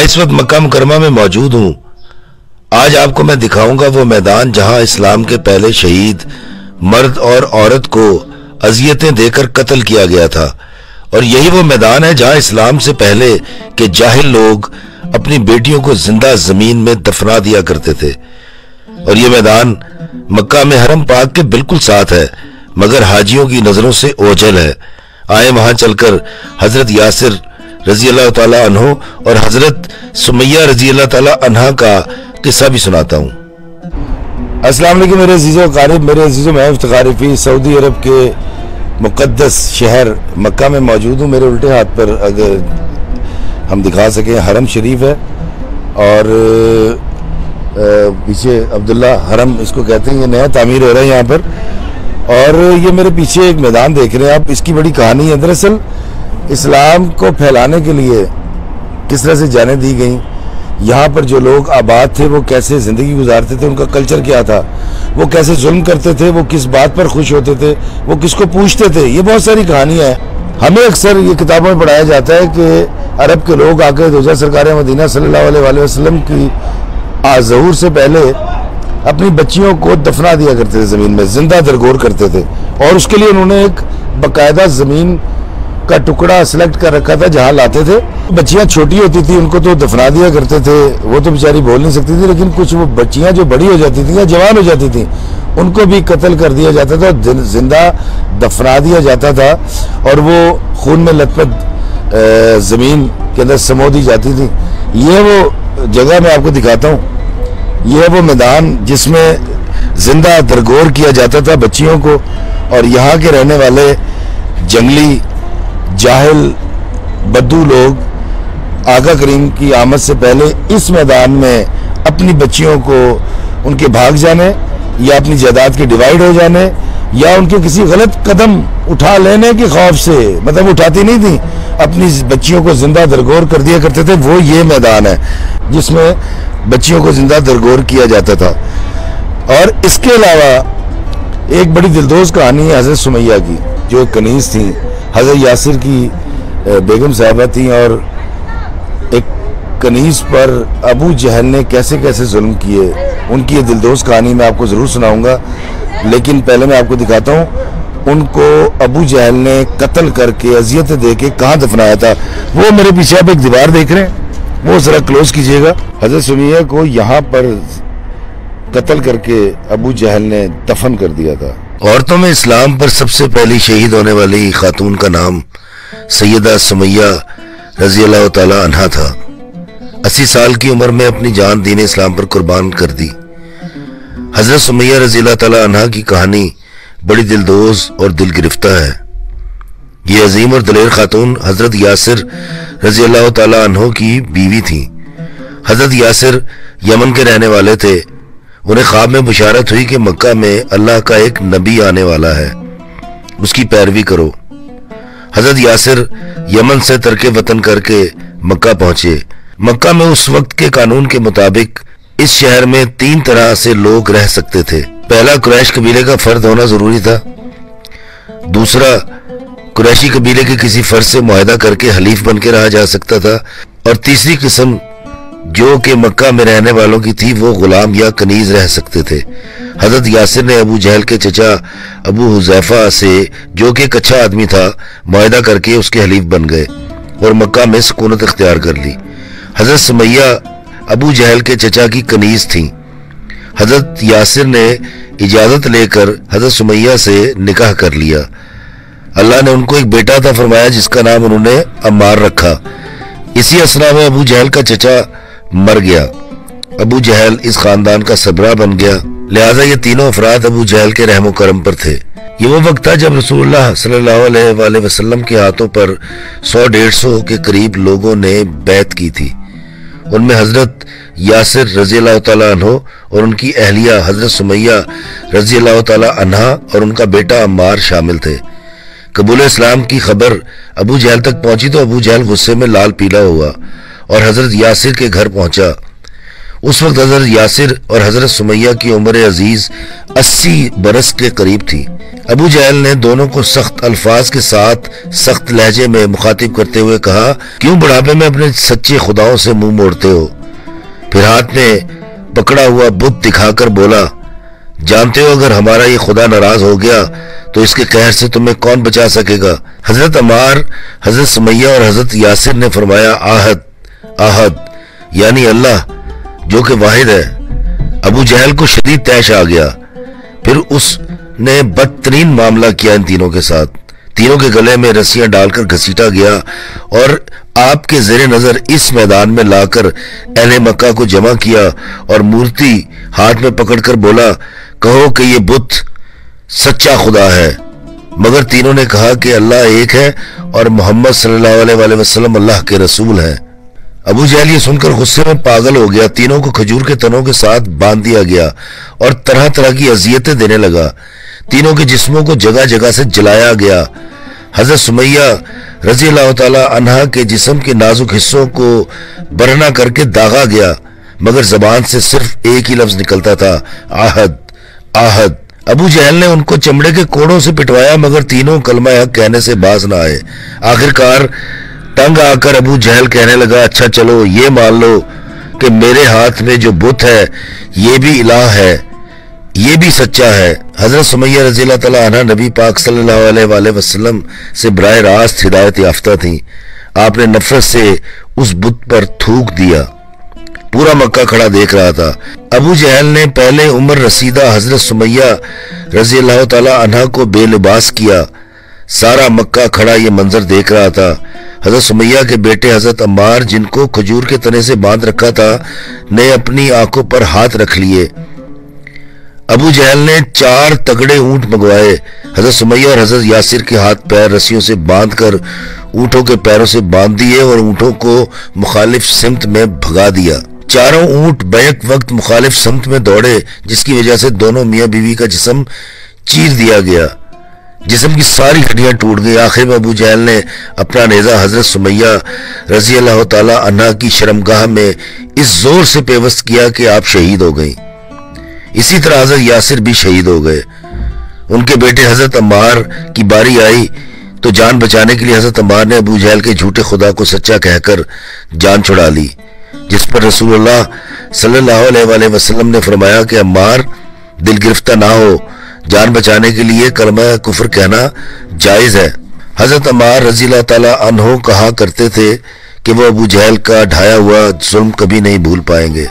इस वक्त मक्का मुकरमा में मौजूद हूँ। आज आपको मैं दिखाऊंगा वो मैदान जहाँ इस्लाम के पहले शहीद मर्द और औरत को अजियतें देकर कत्ल किया गया था, और यही वो मैदान है जहाँ इस्लाम से पहले के जाहिल लोग अपनी बेटियों को जिंदा जमीन में दफना दिया करते थे। और ये मैदान मक्का में हरम पाक के बिल्कुल साथ है, मगर हाजियों की नजरों से ओझल है। आए वहां चलकर हजरत यासिर रजी अल्लाह ताला अन्हो और हजरत सुमैया रजी अल्लाह ताला अन्हा का किस्सा भी सुनाता हूँ। अस्सलाम वालेकुम मेरे अजीज़ो क़ारिब, मेरे अजीज़ो मैं इफ्तिखारिफी सऊदी अरब के मुक़द्दस शहर मक्का में मौजूद हूँ। मेरे उल्टे हाथ पर अगर हम दिखा सकें हरम शरीफ है, और पीछे अब्दुल्ला हरम इसको कहते हैं। ये नया तामीर हो रहा है यहाँ पर, और ये मेरे पीछे एक मैदान देख रहे हैं आप। इसकी बड़ी कहानी है। दरअसल इस्लाम को फैलाने के लिए किस तरह से जानें दी गई, यहाँ पर जो लोग आबाद थे वो कैसे ज़िंदगी गुजारते थे, उनका कल्चर क्या था, वो कैसे जुल्म करते थे, वो किस बात पर खुश होते थे, वो किसको पूछते थे, ये बहुत सारी कहानियाँ हैं। हमें अक्सर ये किताबों में पढ़ाया जाता है कि अरब के लोग आकर रोज़ा सरकार मदीना सल्लल्लाहु अलैहि वसल्लम की ज़हूर से पहले अपनी बच्चियों को दफना दिया करते थे, ज़मीन में जिंदा दरगोर करते थे, और उसके लिए उन्होंने एक बाकायदा ज़मीन का टुकड़ा सिलेक्ट कर रखा था जहाँ लाते थे। बच्चियाँ छोटी होती थी उनको तो दफना दिया करते थे, वो तो बेचारी बोल नहीं सकती थी, लेकिन कुछ वो बच्चियाँ जो बड़ी हो जाती थी या जवान हो जाती थी उनको भी कत्ल कर दिया जाता था, जिंदा दफना दिया जाता था, और वो खून में लथपथ ज़मीन के अंदर समो दी जाती थी। ये वो जगह मैं आपको दिखाता हूँ। ये वो मैदान जिसमें जिंदा दरगोर किया जाता था बच्चियों को, और यहाँ के रहने वाले जंगली जाहिल बद्दू लोग आका करीम की आमद से पहले इस मैदान में अपनी बच्चियों को उनके भाग जाने या अपनी जायदाद के डिवाइड हो जाने या उनके किसी गलत कदम उठा लेने के खौफ से, मतलब उठाती नहीं थी, अपनी बच्चियों को जिंदा दरगोर कर दिया करते थे। वो ये मैदान है जिसमें बच्चियों को जिंदा दरगोर किया जाता था। और इसके अलावा एक बड़ी दिलदोज कहानी है हजरत सुमैया की, जो एक कनीज थी, हजरत यासिर की बेगम साहिबा थी, और एक कनीज पर अबू जहल ने कैसे कैसे जुल्म किए, उनकी ये दिलदोज कहानी मैं आपको ज़रूर सुनाऊंगा। लेकिन पहले मैं आपको दिखाता हूँ उनको अबू जहल ने कत्ल करके अजियतें दे के कहाँ दफनाया था। वो मेरे पीछे आप एक दीवार देख रहे हैं, वो ज़रा क्लोज कीजिएगा। हजरत सुमैया को यहाँ पर कत्ल करके अबू जहल ने दफन कर दिया था। औरतों में इस्लाम पर सबसे पहली शहीद होने वाली खातून का नाम सैयदा सुमैया रजी अल्लाह ताला अन्हा था। 80 साल की उम्र में अपनी जान दीन इस्लाम पर कुर्बान कर दी। हजरत सुमैया रजी अल्लाह ताला अन्हा की कहानी बड़ी दिलदोज और दिल गिरफ्ता है। ये अजीम और दलेर खातून हजरत यासिर रजी अल्लाह ताला अन्हो की बीवी थी। हजरत यासिर यमन के रहने वाले थे। उन्हें ख्वाब में बुशारत हुई कि मक्का में अल्लाह का एक नबी आने वाला है, उसकी पैरवी करो। हजरत यासिर यमन से तरके वतन करके मक्का पहुंचे। मक्का में उस वक्त के कानून के मुताबिक इस शहर में 3 तरह से लोग रह सकते थे। पहला, कुरैश कबीले का फर्द होना जरूरी था। दूसरा, कुरैशी कबीले के किसी फर्द से मुआहदा करके हलीफ बन के रहा जा सकता था। और तीसरी किस्म जो कि मक्का में रहने वालों की थी, वो गुलाम या कनीज रह सकते थे। हजरत यासिर ने अबू जहल के चचा अबू हुज़ैफा से, जो कि एक अच्छा आदमी था, मुआहदा करके उसके हलीफ बन गए और मक्का में सुकूनत इख्तियार कर ली। हजरत सुमैया अबू जहल के चचा की कनीज थी। हजरत यासिर ने इजाजत लेकर हजरत सुमैया से निकाह कर लिया। अल्लाह ने उनको एक बेटा था फरमाया, जिसका नाम उन्होंने अम्मार रखा। इसी असना में अबू जहल का चचा मर गया। अबू जहल इस खानदान का सबरा बन गया, लिहाजा ये तीनों अफराद अबू जहल के रहमो करम पर थे। ये वो वक्त था जब रसूलुल्लाह सल्लल्लाहु अलैहि वसल्लम के हाथों पर 100-150 के करीब लोगों ने बैत की थी। उनमें हजरत यासिर रजी अल्लाह ताला अन्हो और उनकी अहलिया हजरत सुमैया रजी अल्लाह ताला अन्हा और उनका बेटा अम्मार शामिल थे। कबूल इस्लाम की खबर अबू जहल तक पहुंची तो अबू जहल गुस्से में लाल पीला हुआ और हजरत यासिर के घर पहुंचा। उस वक्त हजरत यासिर और हजरत सुमैया की उम्र अजीज 80 बरस के करीब थी। ابو جہل نے دونوں کو سخت الفاظ کے ساتھ سخت لہجے میں مخاطب کرتے ہوئے کہا، کیوں بڑھاپے میں اپنے سچے خداؤں سے منہ موڑتے ہو؟ پھر ہاتھ میں پکڑا ہوا بت دکھا کر بولا، جانتے ہو اگر ہمارا یہ خدا ناراض ہو گیا تو اس کے قہر سے تمہیں کون بچا سکے گا؟ حضرت عمار، حضرت سمیہ اور حضرت یاسر نے فرمایا، آہد آہد، یعنی اللہ جو کہ واحد ہے۔ ابو جہل کو شدید طیش آ گیا۔ پھر اس نے بدترین معاملہ کیا ان تینوں کے ساتھ۔ تینوں کے گلے میں رسیاں ڈال کر گھسیٹا گیا اور آپ کے زیر نظر اس میدان میں لا کر اہل مکہ کو جمع کیا اور مورتی ہاتھ میں پکڑ کر بولا، کہو کہ یہ بت سچا خدا ہے۔ مگر تینوں نے کہا کہ اللہ ایک ہے اور محمد صلی اللہ علیہ وآلہ وسلم اللہ کے رسول ہیں۔ ابو جہل یہ سن کر غصے میں پاگل ہو گیا۔ تینوں کو کھجور کے تنوں کے ساتھ باندھ دیا گیا اور طرح طرح کی اذیتیں دینے لگا۔ تینوں کے جسموں کو جگہ جگہ سے جلایا گیا۔ حضرت سمیہ رضی اللہ تعالی عنہا کے جسم کے نازک حصوں کو برہنہ کر کے داغا گیا، مگر زبان سے صرف ایک ہی لفظ نکلتا تھا، آہد آہد۔ ابو جہل نے ان کو چمڑے کے کوڑوں سے پٹوایا، مگر تینوں کلمہ حق کہنے سے باز نہ آئے۔ آخرکار تنگ آ کر ابو جہل کہنے لگا، اچھا چلو یہ مان لو کہ میرے ہاتھ میں جو بت ہے یہ بھی الہ ہے، یہ بھی سچا ہے۔ حضرت سمیہ رضی اللہ تعالیٰ عنہ نبی پاک صلی اللہ علیہ وآلہ وسلم سے براہ راست ہدایت یافتہ تھیں۔ آپ نے نفرت سے اس بت پر تھوک دیا۔ پورا مکہ کھڑا دیکھ رہا تھا۔ ابو جہل نے پہلے عمر رسیدہ حضرت سمیہ رضی اللہ تعالیٰ عنہ کو بے لباس کیا۔ سارا مکہ کھڑا یہ منظر دیکھ رہا تھا۔ حضرت سمیہ کے بیٹے حضرت عمار، جن کو کھجور کے تنے سے باندھ رکھا تھا، نے اپنی آنکھوں پر ہاتھ رکھ لیے۔ ابو جہل نے 4 تگڑے اونٹ منگوائے۔ حضرت سمیہ اور حضرت یاسر کے ہاتھ پیر رسیوں سے باندھ کر اونٹوں کے پیروں سے باندھ دیے اور اونٹوں کو مخالف سمت میں بھگا دیا۔ چاروں اونٹ بیک وقت مخالف سمت میں دوڑے، جس کی وجہ سے دونوں میاں بیوی کا جسم چیر دیا گیا۔ جسم کی ساری ہڈیاں ٹوٹ گئی۔ آخر میں ابو جہل نے اپنا نیزہ حضرت سمیہ رضی اللہ تعالی عنہ کی شرمگاہ میں اس زور سے پیوست کیا کہ آپ شہید ہو گئیں۔ اسی طرح حضرت یاسر بھی شہید ہو گئے۔ ان کے بیٹے حضرت عمار کی باری آئی تو جان بچانے کے لیے حضرت عمار نے ابو جہل کے جھوٹے خدا کو سچا کہہ کر جان چھڑا لی، جس پر رسول اللہ صلی اللہ علیہ وآلہ وسلم نے فرمایا کہ عمار دل گرفتہ نہ ہو، جان بچانے کے لیے کلمہ کفر کہنا جائز ہے۔ حضرت عمار رضی اللہ تعالیٰ عنہ کہا کرتے تھے کہ وہ ابو جہل کا ڈھایا ہوا ظلم کبھی نہیں بھول پائیں گے۔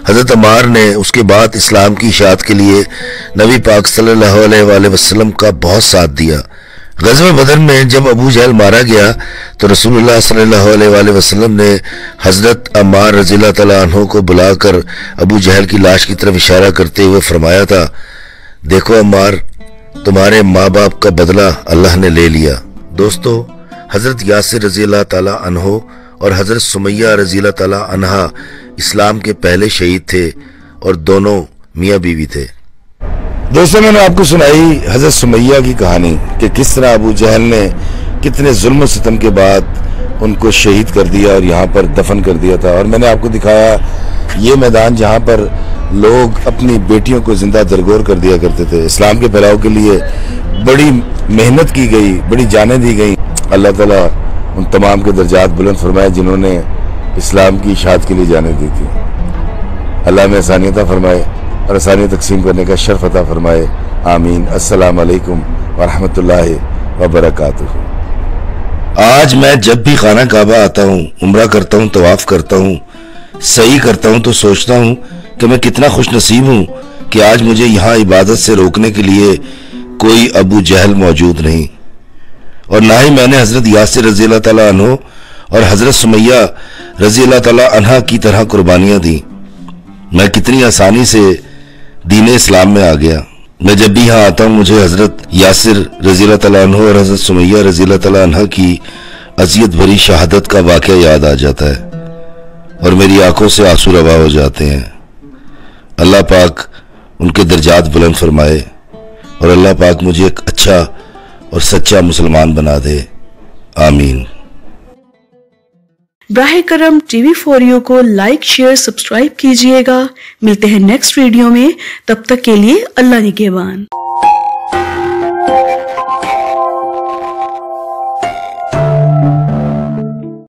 حضرت عمار نے اس کے بعد اسلام کی اشاعت کے لیے نبی پاک صلی اللہ علیہ وآلہ وسلم کا بہت ساتھ دیا۔ غزوہ بدر میں جب ابو جہل مارا گیا تو رسول اللہ صلی اللہ علیہ وآلہ وسلم نے حضرت عمار رضی اللہ تعالیٰ عنہ کو بلا کر ابو جہل کی لاش کی طرف اشارہ کرتے ہوئے فرمایا تھا، دیکھو عمار، تمہارے ماں باپ کا بدلہ اللہ نے لے لیا۔ دوستو، حضرت یاسر رضی اللہ تعالیٰ عنہ اور حضرت سمیہ رضی اللہ تعالیٰ عنہ اسلام کے پہلے شہید تھے اور دونوں میاں بیوی تھے۔ دوستو، میں نے آپ کو سنائی حضرت سمیہ کی کہانی کہ کس طرح ابو جہل نے کتنے ظلم و ستم کے بعد ان کو شہید کر دیا اور یہاں پر دفن کر دیا تھا۔ اور میں نے آپ کو دکھایا یہ میدان جہاں پر لوگ اپنی بیٹیوں کو زندہ درگور کر دیا کرتے تھے۔ اسلام کے پھیلاؤ کے لیے بڑی محنت کی گئی، بڑی جانیں دی گئیں۔ اللہ تعالیٰ ان تمام کے درجات بلند فرمائے جنہوں نے اسلام کی اشاعت کے لیے جانیں دی تھی۔ اللہ میں آسانیت عطا فرمائے اور آسانیاں تقسیم کرنے کا شرف عطا فرمائے، آمین۔ السلام علیکم ورحمۃ اللہ وبرکاتہ۔ آج میں جب بھی خانہ کعبہ آتا ہوں، عمرہ کرتا ہوں، طواف کرتا ہوں، سعی کرتا ہوں تو سوچتا ہوں کہ میں کتنا خوش نصیب ہوں کہ آج مجھے یہاں عبادت سے روکنے کے لیے کوئی ابو جہل موجود نہیں، اور نہ ہی میں نے حضرت یاسر رضی اللہ تعالیٰ عنہ اور حضرت سمیہ رضی اللہ تعالیٰ عنہ کی طرح قربانیاں دیں۔ میں کتنی آسانی سے دین اسلام میں آ گیا۔ میں جب بھی یہاں آتا ہوں مجھے حضرت یاسر رضی اللہ تعالیٰ عنہ اور حضرت سمیہ رضی اللہ تعالیٰ عنہ کی اذیت بھری شہادت کا واقعہ یاد آ جاتا ہے اور میری آنکھوں سے آنسو روا ہو جاتے ہیں۔ اللہ پاک ان کے درجات بلند فرمائے اور اللہ پاک مجھے ایک اچھا اور سچا مسلمان بنا دے، آمین۔ براہ کرم TV4U کو لائک، شیئر، سبسکرائب کیجئے گا۔ ملتے ہیں نیکسٹ ویڈیو میں، تب تک کے لیے اللہ نگہبان۔